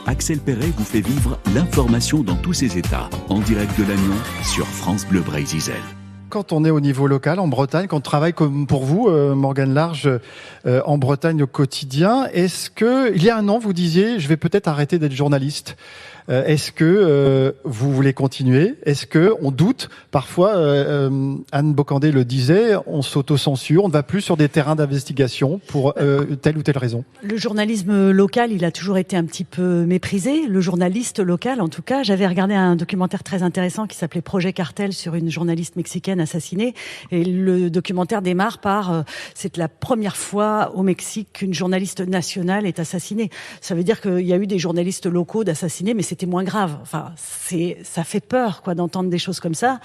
Axel Perret vous fait vivre l'information dans tous ses états. En direct de Lannion sur France Bleu Brésil. Quand on est au niveau local, en Bretagne, quand on travaille comme pour vous, Morgane Large, en Bretagne au quotidien, est-ce que, il y a un an, vous disiez, je vais peut-être arrêter d'être journaliste. Est-ce que vous voulez continuer ? Est-ce que on doute parfois, Anne Bocandé le disait, on s'auto-censure, on ne va plus sur des terrains d'investigation pour telle ou telle raison. Le journalisme local, il a toujours été un petit peu méprisé. Le journaliste local, en tout cas, j'avais regardé un documentaire très intéressant qui s'appelait Projet Cartel sur une journaliste mexicaine assassinée. Et le documentaire démarre par c'est la première fois au Mexique qu'une journaliste nationale est assassinée. Ça veut dire qu'il y a eu des journalistes locaux d'assassinés, mais c'était moins grave. Enfin, ça fait peur, quoi, d'entendre des choses comme ça.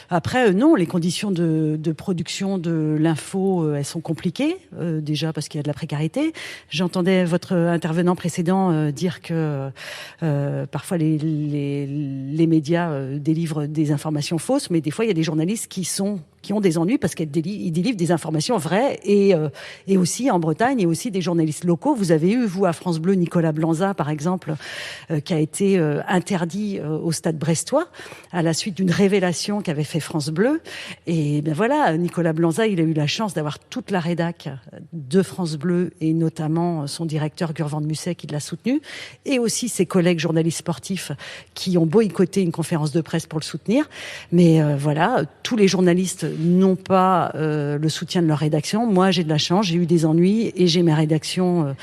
Après, non, les conditions de production de l'info, elles sont compliquées. Déjà parce qu'il y a de la précarité. J'entendais votre intervenant précédent dire que parfois les médias délivrent des informations fausses, mais des fois il y a des journalistes qui ont des ennuis parce qu'ils délivrent des informations vraies et aussi en Bretagne et aussi des journalistes locaux. Vous avez eu, vous, à France Bleu, Nicolas Blanza, par exemple, qui a été interdit au Stade brestois à la suite d'une révélation qu'avait fait France Bleu. Et ben voilà, Nicolas Blanza, il a eu la chance d'avoir toute la rédac de France Bleu et notamment son directeur Gurvan de Musset qui l'a soutenu et aussi ses collègues journalistes sportifs qui ont boycotté une conférence de presse pour le soutenir. Mais voilà, tous les journalistes n'ont pas le soutien de leur rédaction. Moi, j'ai de la chance, j'ai eu des ennuis et j'ai ma rédaction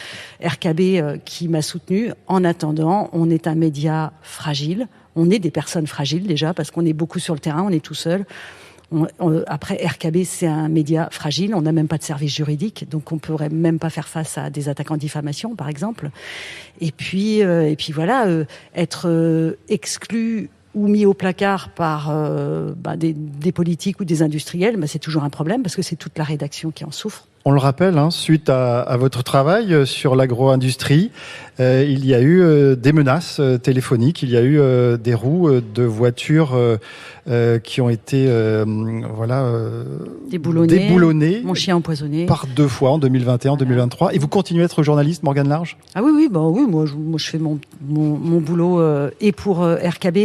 RKB qui m'a soutenue. En attendant, on est un média fragile. On est des personnes fragiles déjà parce qu'on est beaucoup sur le terrain, on est tout seul. Après, RKB, c'est un média fragile. On n'a même pas de service juridique, donc on pourrait même pas faire face à des attaques en diffamation, par exemple. Et puis voilà, être exclu ou mis au placard par des politiques ou des industriels, c'est toujours un problème parce que c'est toute la rédaction qui en souffre. On le rappelle, suite à votre travail sur l'agro-industrie, il y a eu des menaces téléphoniques, il y a eu des roues de voitures qui ont été déboulonnées, mon chien empoisonné. Par 2 fois en 2021, en 2023. Et vous continuez à être journaliste, Morgane Large ? Ah oui, moi je fais mon boulot et pour RKB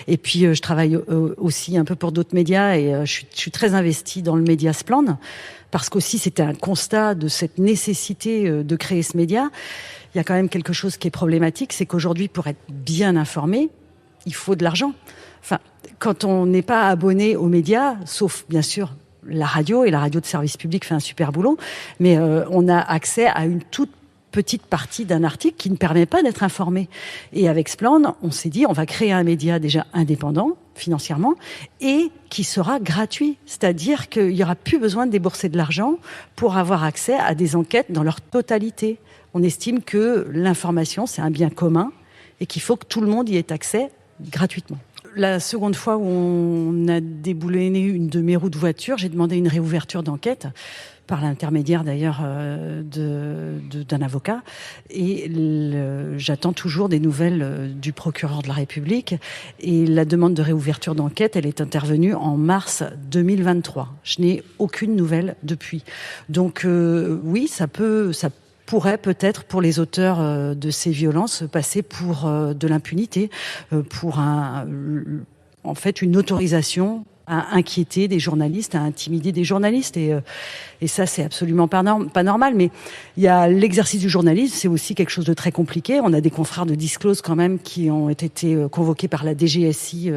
et puis je travaille aussi un peu pour d'autres médias et je suis très investie dans le média Splan. Parce qu'aussi c'était un constat de cette nécessité de créer ce média. Il y a quand même quelque chose qui est problématique, c'est qu'aujourd'hui, pour être bien informé, il faut de l'argent. Enfin, quand on n'est pas abonné aux médias, sauf bien sûr la radio, et la radio de service public fait un super boulot, mais on a accès à une toute petite partie d'un article qui ne permet pas d'être informé. Et avec Splan, on s'est dit, on va créer un média déjà indépendant, financièrement, et qui sera gratuit. C'est-à-dire qu'il n'y aura plus besoin de débourser de l'argent pour avoir accès à des enquêtes dans leur totalité. On estime que l'information, c'est un bien commun et qu'il faut que tout le monde y ait accès gratuitement. La seconde fois où on a déboulonné une de mes roues de voiture, j'ai demandé une réouverture d'enquête par l'intermédiaire d'ailleurs d'un avocat. Et j'attends toujours des nouvelles du procureur de la République. Et la demande de réouverture d'enquête, elle est intervenue en mars 2023. Je n'ai aucune nouvelle depuis. Donc oui, ça pourrait peut-être pour les auteurs de ces violences passer pour de l'impunité, pour en fait une autorisation à inquiéter des journalistes, à intimider des journalistes. Et ça, c'est absolument pas normal. Mais il y a l'exercice du journalisme, c'est aussi quelque chose de très compliqué. On a des confrères de Disclose quand même qui ont été convoqués par la DGSI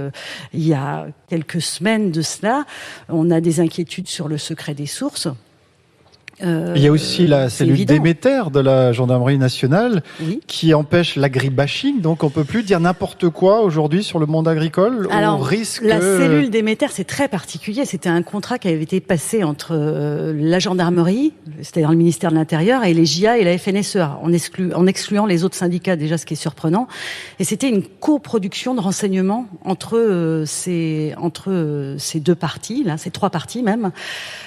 il y a quelques semaines de cela. On a des inquiétudes sur le secret des sources. Il y a aussi la cellule Déméter de la gendarmerie nationale qui empêche l'agribashing, donc on peut plus dire n'importe quoi aujourd'hui sur le monde agricole. Alors, on risque la cellule Déméter, c'est très particulier. C'était un contrat qui avait été passé entre la gendarmerie, c'est-à-dire le ministère de l'Intérieur, et les JA et la FNSEA, en excluant les autres syndicats, déjà, ce qui est surprenant. Et c'était une coproduction de renseignements entre ces deux parties, là, ces 3 parties même,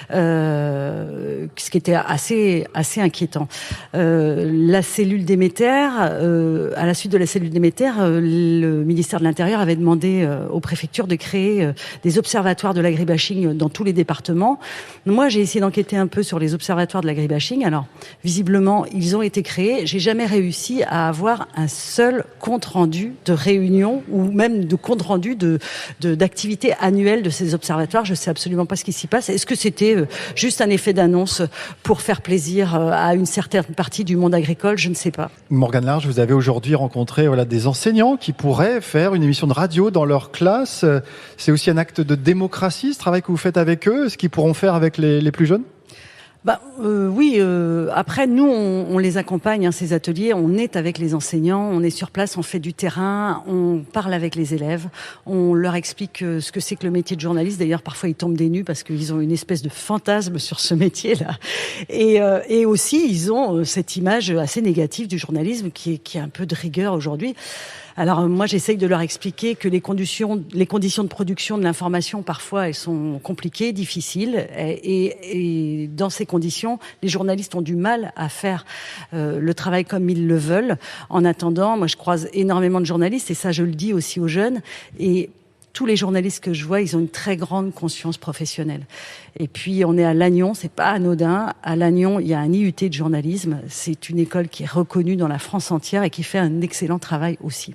ce qui est c'était assez inquiétant. La cellule Déméter, à la suite de la cellule Déméter, le ministère de l'Intérieur avait demandé aux préfectures de créer des observatoires de l'agribashing dans tous les départements. Moi, j'ai essayé d'enquêter un peu sur les observatoires de l'agribashing. Alors, visiblement, ils ont été créés. J'ai jamais réussi à avoir un seul compte rendu de réunion ou même de compte rendu d'activité annuelle de ces observatoires. Je sais absolument pas ce qui s'y passe. Est-ce que c'était juste un effet d'annonce pour faire plaisir à une certaine partie du monde agricole? Je ne sais pas. Morgane Large, vous avez aujourd'hui rencontré des enseignants qui pourraient faire une émission de radio dans leur classe. C'est aussi un acte de démocratie, ce travail que vous faites avec eux, ce qu'ils pourront faire avec les plus jeunes? Oui. Après, nous, on les accompagne, ces ateliers. On est avec les enseignants, on est sur place, on fait du terrain, on parle avec les élèves, on leur explique ce que c'est que le métier de journaliste. D'ailleurs, parfois, ils tombent des nues parce qu'ils ont une espèce de fantasme sur ce métier-là. Et aussi, ils ont cette image assez négative du journalisme qui est un peu de rigueur aujourd'hui. Alors moi, j'essaye de leur expliquer que les conditions de production de l'information, parfois, elles sont compliquées, difficiles, et dans ces conditions, les journalistes ont du mal à faire le travail comme ils le veulent. En attendant, moi, je croise énormément de journalistes, et ça, je le dis aussi aux jeunes, et tous les journalistes que je vois, ils ont une très grande conscience professionnelle. Et puis, on est à Lannion, c'est pas anodin. À Lannion, il y a un IUT de journalisme. C'est une école qui est reconnue dans la France entière et qui fait un excellent travail aussi.